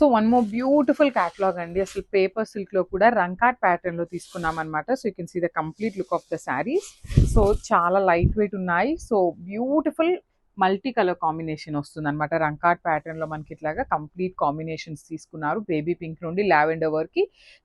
So one more beautiful catalogue అండి. అసలు paper silk లో కూడా రంకాట్ ప్యాటర్న్ లో తీసుకున్నాం అనమాట. So you can see the complete look of the saris. So చాలా లైట్ వెయిట్ ఉన్నాయి. So beautiful multi colour combination వస్తుంది అనమాట. రంకాట్ ప్యాటర్న్ లో మనకి ఇట్లాగా కంప్లీట్ కాంబినేషన్స్ తీసుకున్నారు. బేబీ పింక్ నుండి లావెండర్ వరకు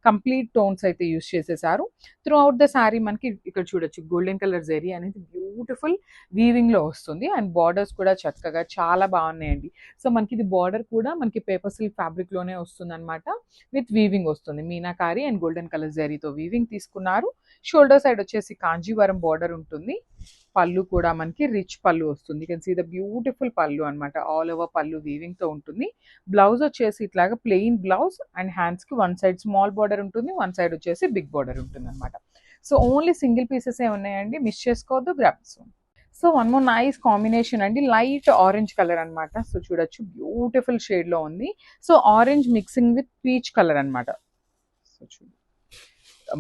కంప్లీట్ టోన్స్ అయితే యూస్ చేసేసారు. త్రూ అవుట్ ద శారీ మనకి ఇక్కడ చూడొచ్చు గోల్డెన్ కలర్ జెరీ అనేది బ్యూటిఫుల్ వీవింగ్ లో వస్తుంది. అండ్ బార్డర్స్ కూడా చక్కగా చాలా బాగున్నాయండి. సో మనకి ఇది బార్డర్ కూడా మనకి పేపర్ సిల్క్ ఫ్యాబ్రిక్ లోనే వస్తుంది అనమాట. విత్ వీవింగ్ వస్తుంది. మీనాకారి అండ్ గోల్డెన్ కలర్ జరీతో వీవింగ్ తీసుకున్నారు. షోల్డర్ సైడ్ వచ్చేసి కాంజీవరం బార్డర్ ఉంటుంది. పళ్ళు కూడా మనకి రిచ్ పళ్ళు వస్తుంది. You can see the beautiful pallu అనమాట. ఆల్ ఓవర్ పళ్ళు వీవింగ్ తో ఉంటుంది. బ్లౌజ్ వచ్చేసి ఇట్లాగా ప్లెయిన్ బ్లౌజ్ అండ్ హ్యాండ్స్ కి వన్ సైడ్ స్మాల్ బార్డర్ ఉంటుంది, వన్ సైడ్ వచ్చేసి బిగ్ బార్డర్ ఉంటుంది అనమాట. సో ఓన్లీ సింగిల్ పీసెస్ ఏ ఉన్నాయండి, మిస్ చేసుకోవద్దు, grabs. So one more nice combination అండి, లైట్ ఆరెంజ్ కలర్ అనమాట. సో చూడొచ్చు బ్యూటిఫుల్ షేడ్ లో ఉంది. So orange mixing with peach colour అనమాట. సో చూడు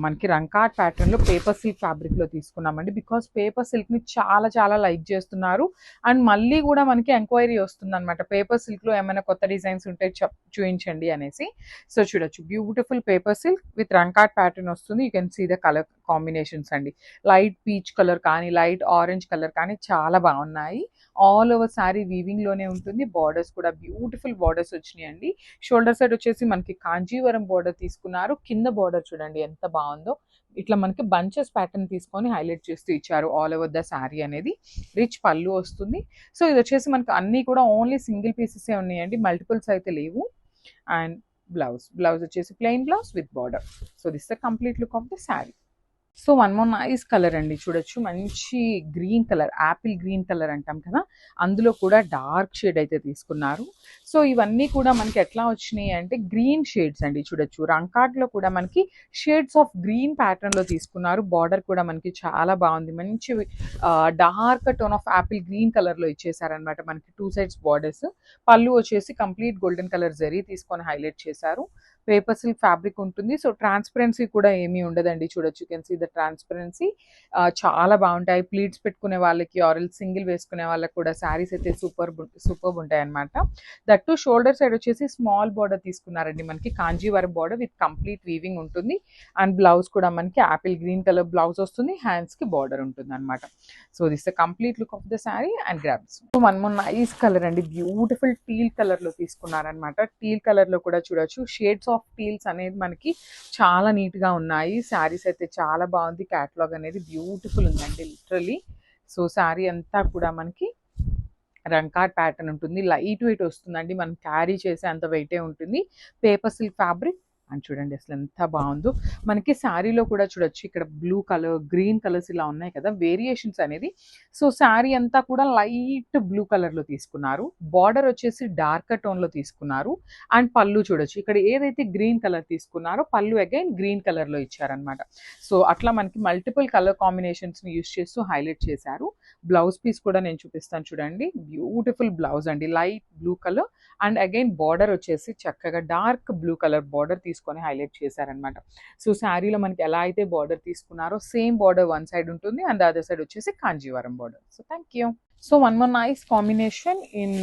మనకి రంకాట్ ప్యాటర్న్ లో పేపర్ సిల్క్ ఫ్యాబ్రిక్ లో తీసుకున్నామండి. బికాస్ పేపర్ సిల్క్ ని చాలా చాలా లైక్ చేస్తున్నారు. అండ్ మళ్ళీ కూడా మనకి ఎంక్వైరీ వస్తుంది అనమాట, పేపర్ సిల్క్ లో ఏమైనా కొత్త డిజైన్స్ ఉంటే చూపించండి అనేసి. సో చూడొచ్చు బ్యూటిఫుల్ పేపర్ సిల్క్ విత్ రంకాట్ ప్యాటర్న్ వస్తుంది. You can see the colour combinations అండి. లైట్ పీచ్ కలర్ కానీ లైట్ ఆరెంజ్ కలర్ కానీ చాలా బాగున్నాయి. ఆల్ ఓవర్ శారీ వీవింగ్ లోనే ఉంటుంది. బార్డర్స్ కూడా బ్యూటిఫుల్ బార్డర్స్ వచ్చినాయి అండి. షోల్డర్ సైడ్ వచ్చేసి మనకి కాంజీవరం బార్డర్ తీసుకున్నారు. కింద బార్డర్ చూడండి ఎంత బాగుందో. ఇట్లా మనకి బంచెస్ ప్యాటర్న్ తీసుకొని హైలైట్ చేస్తూ ఇచ్చారు. ఆల్ ఓవర్ ద శారీ అనేది రిచ్ పళ్ళు వస్తుంది. సో ఇది వచ్చేసి మనకి అన్ని కూడా ఓన్లీ సింగిల్ పీసెస్ ఉన్నాయండి, మల్టిపుల్స్ అయితే లేవు. అండ్ బ్లౌజ్ వచ్చేసి plain blouse with border. So this the complete look of the sari. So one more nice colour అండి. చూడొచ్చు మంచి green colour, Apple green colour అంటాం కదా, అందులో కూడా డార్క్ షేడ్ అయితే తీసుకున్నారు. సో ఇవన్నీ కూడా మనకి ఎట్లా వచ్చినాయి అంటే గ్రీన్ షేడ్స్ అండి. చూడొచ్చు రంకాట్ లో కూడా మనకి షేడ్స్ ఆఫ్ గ్రీన్ ప్యాటర్న్ లో తీసుకున్నారు. బార్డర్ కూడా మనకి చాలా బాగుంది. మంచి dark tone of Apple green colour లో ఇచ్చేసారనమాట. మనకి టూ సైడ్స్ బార్డర్స్. పళ్ళు వచ్చేసి కంప్లీట్ గోల్డెన్ కలర్ జరీ తీసుకొని హైలైట్ చేశారు. పేపర్ సిల్క్ ఫ్యాబ్రిక్ ఉంటుంది. సో ట్రాన్స్పరెన్సీ కూడా ఏమీ ఉండదండి. చూడొచ్చు కెన్ సీ ద ట్రాన్స్పరెన్సీ. చాలా బాగుంటాయి ప్లీట్స్ పెట్టుకునే వాళ్ళకి ఆరెల్ సింగిల్ వేసుకునే వాళ్ళకి కూడా శారీస్ అయితే సూపర్ ఉంటాయి అనమాట. దట్టు షోల్డర్ సైడ్ వచ్చేసి స్మాల్ బార్డర్ తీసుకున్నారండి. మనకి Kanjeevaram border with complete weaving ఉంటుంది. అండ్ బ్లౌజ్ కూడా మనకి యాపిల్ గ్రీన్ కలర్ బ్లౌజ్ వస్తుంది. హ్యాండ్స్ కి బార్డర్ ఉంటుంది అనమాట. So this the complete look of the sari and grabs. One more nice colour అండి, బ్యూటిఫుల్ టీల్ కలర్ లో తీసుకున్నారనమాట. టీల్ కలర్ లో కూడా చూడొచ్చు షేడ్స్ ఆఫ్ టీల్స్ అనేది మనకి చాలా నీట్ గా ఉన్నాయి. శారీస్ అయితే చాలా బాగుంది. క్యాటలాగ్ అనేది బ్యూటిఫుల్ ఉందండి లిటరలీ. సో శారీ అంతా కూడా మనకి రంకాట్ ప్యాటర్న్ ఉంటుంది. లైట్ వెయిట్ వస్తుందండి, మనం క్యారీ చేసే అంత వెయిటే ఉంటుంది. Paper silk fabric. అని చూడండి అసలు ఎంత బాగుందో. మనకి శారీలో కూడా చూడొచ్చు ఇక్కడ బ్లూ కలర్ గ్రీన్ కలర్స్ ఇలా ఉన్నాయి కదా వేరియేషన్స్ అనేది. సో శారీ అంతా కూడా లైట్ బ్లూ కలర్ లో తీసుకున్నారు. బార్డర్ వచ్చేసి డార్కర్ టోన్ లో తీసుకున్నారు. అండ్ పళ్ళు చూడొచ్చు ఇక్కడ ఏదైతే గ్రీన్ కలర్ తీసుకున్నారో పళ్ళు అగైన్ గ్రీన్ కలర్ లో ఇచ్చారనమాట. సో అట్లా మనకి మల్టిపుల్ కలర్ కాంబినేషన్స్ ని యూస్ చేస్తూ హైలైట్ చేశారు. బ్లౌజ్ పీస్ కూడా నేను చూపిస్తాను చూడండి. బ్యూటిఫుల్ బ్లౌజ్ అండి, light blue colour. And again border వచ్చేసి చక్కగా డార్క్ బ్లూ కలర్ బార్డర్ తీసుకొని హైలైట్ చేశారనమాట. సో శారీలో మనకి ఎలా అయితే బార్డర్ తీసుకున్నారో సేమ్ బార్డర్ వన్ సైడ్ ఉంటుంది అండ్ అదర్ సైడ్ వచ్చేసి Kanjeevaram border. So thank you. So one more nice combination in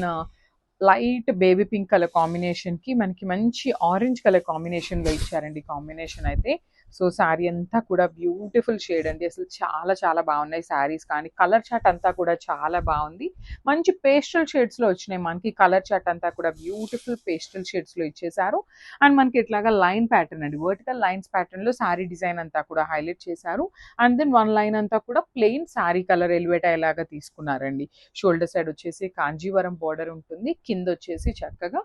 light baby pink colour combination కి మనకి మంచి ఆరెంజ్ కలర్ కాంబినేషన్ లో ఇచ్చారండి కాంబినేషన్ అయితే. సో శారీ అంతా కూడా బ్యూటిఫుల్ షేడ్ అండి. అసలు చాలా చాలా బాగున్నాయి శారీస్ కానీ కలర్ చార్ట్ అంతా కూడా చాలా బాగుంది. మంచి పేస్టల్ షేడ్స్ లో వచ్చినాయి మనకి. కలర్ చార్ట్ అంతా కూడా బ్యూటిఫుల్ పేస్టల్ షేడ్స్ లో ఇచ్చేసారు. అండ్ మనకి ఇట్లాగా లైన్ ప్యాటర్న్ అండి, వర్టికల్ లైన్స్ ప్యాటర్న్ లో శారీ డిజైన్ అంతా కూడా హైలైట్ చేశారు. అండ్ దెన్ వన్ లైన్ అంతా కూడా ప్లెయిన్ శారీ కలర్ ఎలివేట్ అయ్యేలాగా తీసుకున్నారండి. షోల్డర్ సైడ్ వచ్చేసి కాంజీవరం బార్డర్ ఉంటుంది. కింద వచ్చేసి చక్కగా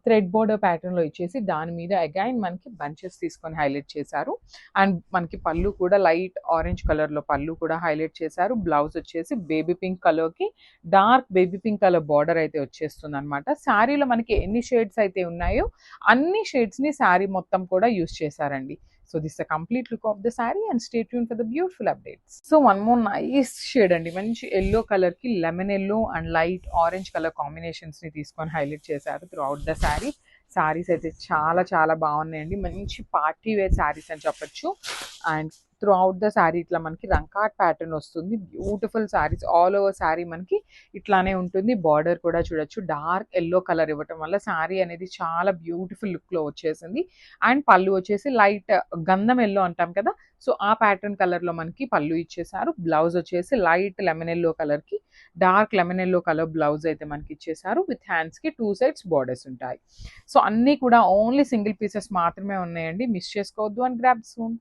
థ్రెడ్ బార్డర్ ప్యాటర్న్ లో ఇచ్చేసి దాని మీద అగైన్ మనకి బంచెస్ తీసుకొని హైలైట్ చేశారు. అండ్ మనకి పళ్ళు కూడా లైట్ ఆరెంజ్ కలర్ లో పళ్ళు కూడా హైలైట్ చేశారు. బ్లౌజ్ వచ్చేసి బేబీ పింక్ కలర్ కి dark baby pink colour border అయితే వచ్చేస్తుంది అనమాట. శారీలో మనకి ఎన్ని షేడ్స్ అయితే ఉన్నాయో అన్ని షేడ్స్ ని శారీ మొత్తం కూడా యూస్ చేశారండి. So this the complete look of the sari and stay tune for the beautiful updates. So one more nice shade అండి, మంచి ఎల్లో కలర్ కి lemon yellow and light orange colour combinations ని తీసుకొని హైలైట్ చేశారు through out the sari. Saris అయితే చాలా చాలా బాగున్నాయండి, మంచి పార్టీ వేర్ శారీస్ అని చెప్పొచ్చు. And through out the sari ఇట్లా మనకి రంకాట్ ప్యాటర్న్ వస్తుంది. Beautiful saris all over sari మనకి ఇట్లానే ఉంటుంది. బార్డర్ కూడా చూడొచ్చు డార్క్ ఎల్లో కలర్ ఇవ్వటం వల్ల శారీ అనేది చాలా బ్యూటిఫుల్ లుక్లో వచ్చేసింది. అండ్ పళ్ళు వచ్చేసి లైట్ గంధం ఎల్లో అంటాం కదా, సో ఆ ప్యాటర్న్ కలర్లో మనకి పళ్ళు ఇచ్చేసారు. బ్లౌజ్ వచ్చేసి లైట్ లెమన్ ఎల్లో కలర్కి dark lemon yellow colour blouse అయితే మనకి ఇచ్చేసారు. విత్ హ్యాండ్స్కి 2 సైడ్స్ బార్డర్స్ ఉంటాయి. సో అన్నీ కూడా ఓన్లీ సింగిల్ పీసెస్ మాత్రమే ఉన్నాయండి. మిస్ చేసుకోవద్దు అండ్ గ్రాబ్ సూన్.